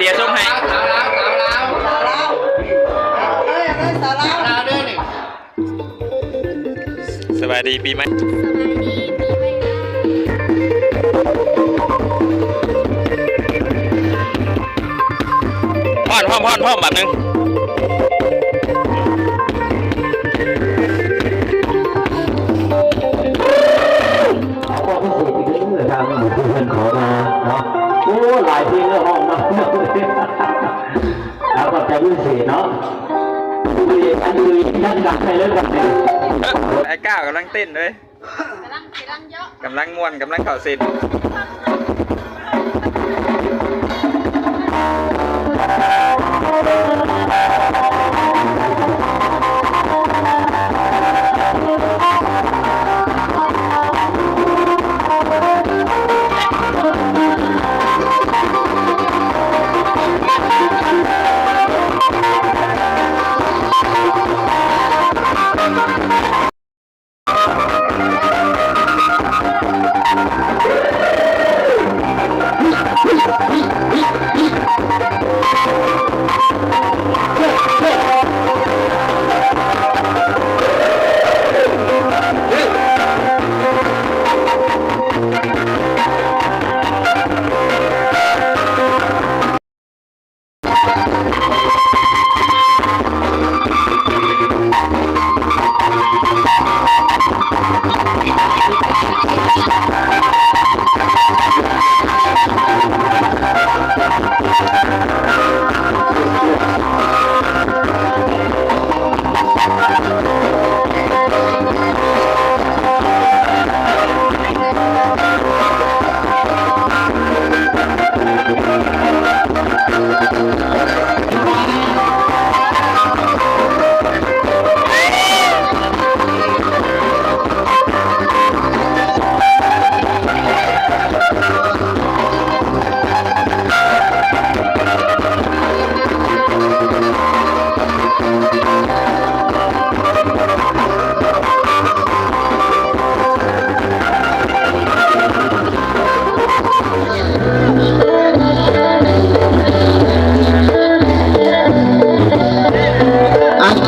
เดี๋ยวส่งให้สบายดีปีใหม่พ่อนแบบนึงทางหมู่ที่เพื่อนขอมาเนาะโอ้หลายเพลงแล้วห้องมาแล้วก็จะพิเศษเนาะอันนี้ท่านดักให้เล่นกันเลยไอ้ก้าวกำลังเต้นเลยกำลังม่วนกำลังเข่าเส้น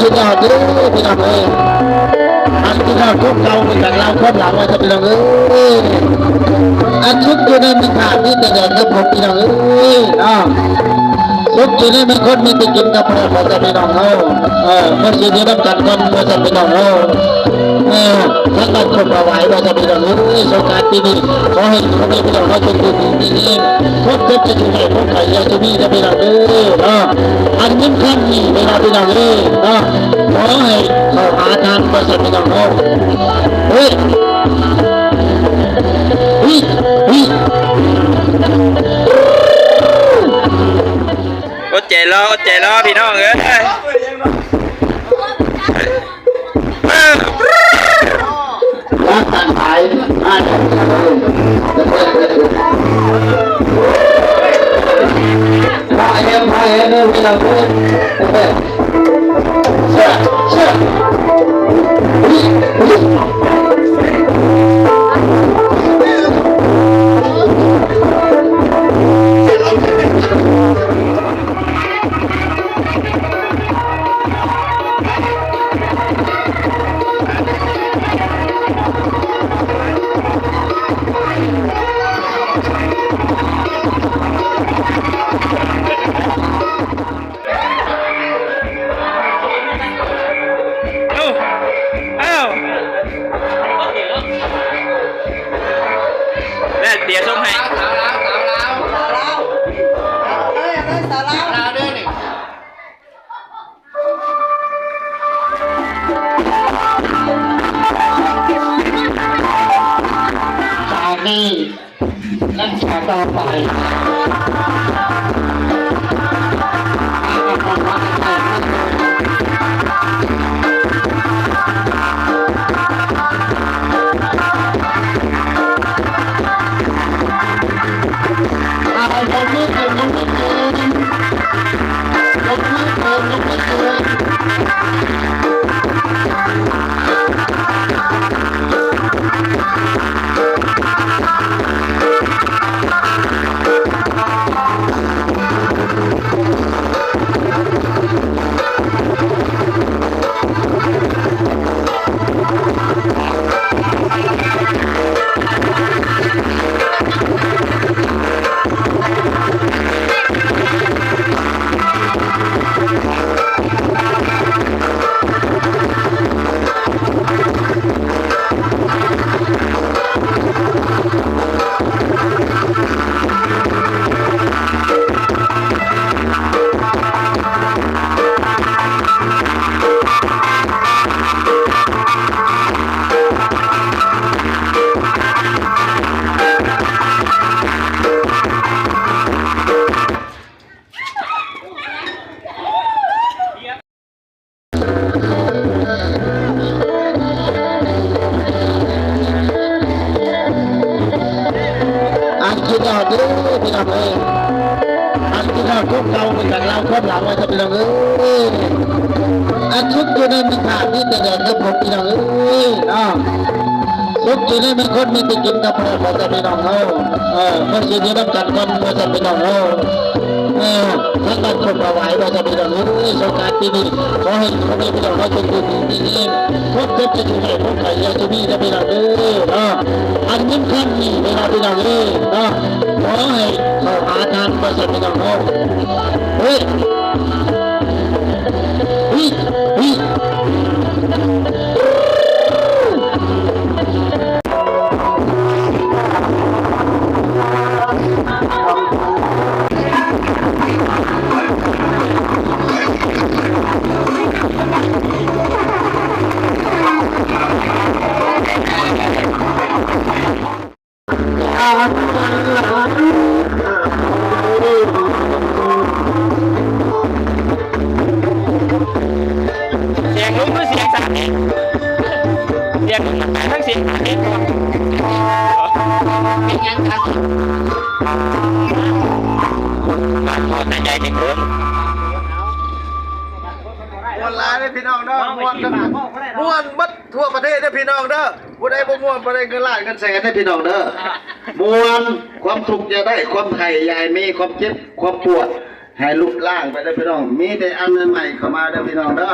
กินเอาดื้อพี่น้องเอ้ยอันที่เราทุกเราเป็นจากเราคนหลังว่าจะพี่น้องเอ้ยอันทุกอยู่ในมีขาดนี่แต่เดินกับผมพี่น้องเอ้ยเนาะทุกอยู่ในมีคนมีติกินกับผมว่าจะพี่น้องเอ้ยมันอยู่ในน้ำกันคนว่าจะพี่น้องเอ้ยถ้าเราคนเอาไว้ว่าจะพี่น้องเอ้ยสงการปีนี้ขอให้คนในพี่น้องเขาจงดูดีนี้พบจะอยู่ในพบใครจะมีจะพี่น้องเอ้ยเนาะอันนี้คำนี้พี่น้องเอ้ยเนาะขอให้เขาหาทางประสบความสำเร็จเฮ้ยอดใจรอพี่น้องเอ้ยรักกันไปอันพายเอ็มพี่น้องเอ้ยเชื่อเดี๋ยวส่งให้จากนี้นั่นจะต่อไป อันที่เราทุกเก่าเป็นจากเราคนหลังไว้จะเป็นเราอันทุกอยู่ในมีขาดนี่แต่เดินกับผมพี่น้องทุกอยู่ในมีคนมีติกินกับผมเราจะเป็นน้องเขามันอยู่ในน้ำกันคนเราจะเป็นน้องเขาถ้าการคนมาไหวเราจะเป็นน้องสงการปีนี้ขอให้เขาได้เป็นน้องเขาจนถึงปีนี้พบจะอยู่ในพบใครอยากจะมีจะเป็นน้องอันนี้ขั้นนี้เป็นน้องเป็นน้องขอให้เขาหาทางมาจะเป็นน้องเขาเฮ้ยเสียงลุ้นด้วยเสียงสั่นเสียงทั้งเสียงเองเป็นยังครับมาทอดใจเด็กเดิมม้วนหลายเลยพี่น้องเด้อม้วนกันม้วนบัดทั่วประเทศเด้อพี่น้องเด้อผู้ใดบ่ม้วนบ่ได้เงินล้านเงินแสนเด้อพี่น้องเด้อม้วนความสุขจะได้ความไข่ใหญ่มีความเจ็บความปวดให้ลุกล่างไปเด้อพี่น้องมีแต่อันใหม่เข้ามาเด้อพี่น้องเด้อ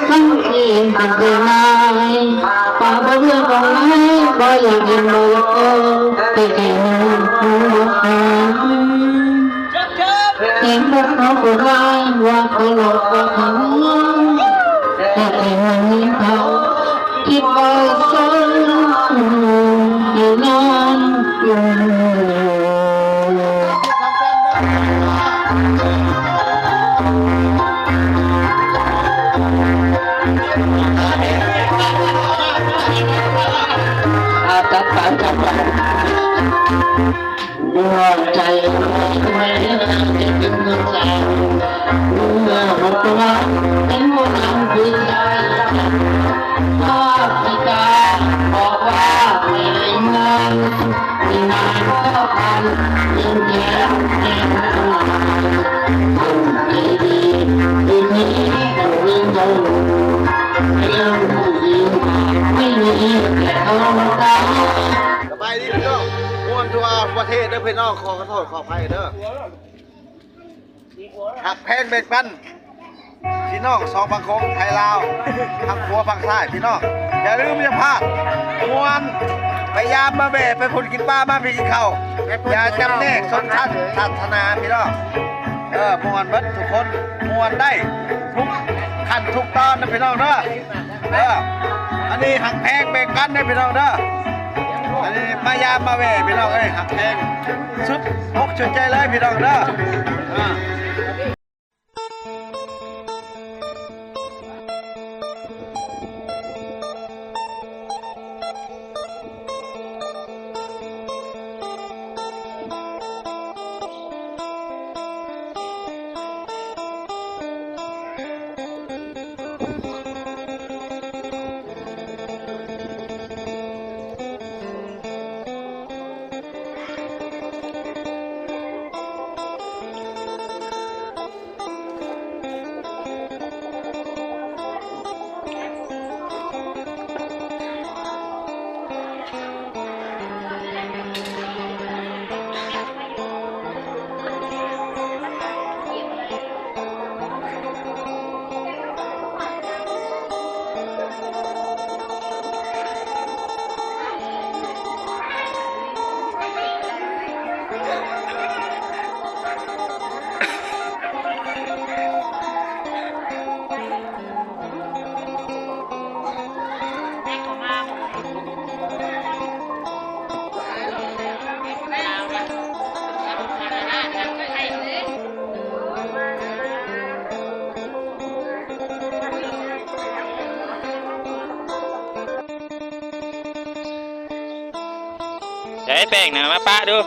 ทั้งที่ต่างกันนายป่าบ่เรื่องของไหนบ่อยากกินบ่อยากแต่แค่หัวเห็นพวกเขาโกรธร้ายว่าเขาหลอกว่าเขาแต่แค่เห็นเขาคิดว่าฉันอยู่นานอยู่จับไปดวงใจไม่ได้จะกินน้ำตาเมื่อหมดตัวเป็นผู้นำผู้ชายพ่อพิการบอกว่าไม่นานไม่นานก็ผ่านยิ่งแย่แย่คนดีดีนี้เราเรื่องเราเรื่องผู้หญิงไม่มีแต่เอาตาสบายดีพี่น้องม้วนทั่วประเทศเด้อพี่น้องขอโทษขออภัยเด้อหักแพงเบ็ดปันพี่น้องสองฝั่งโค้งไทยลาวทั้งหัวฝั่งซ้ายพี่น้องอย่าลืมอย่าพลาดม้วนพยายามมาเบะไปคนกินปลามาไปกินข้าวอย่าจำแนกชนชั้นศาสนาพี่น้องม้วนเบิดทุกคนม้วนได้ทุกขั้นทุกตอนนะพี่น้องเด้ออันนี้หักแพงเบ่งกันนะพี่น้องเด้ออันนี้มายามมาเว่พี่น้องหักแพงสุดอกสุดใจเลยพี่น้องเด้อเดี๋ยวให้แป้งนะมาปะดู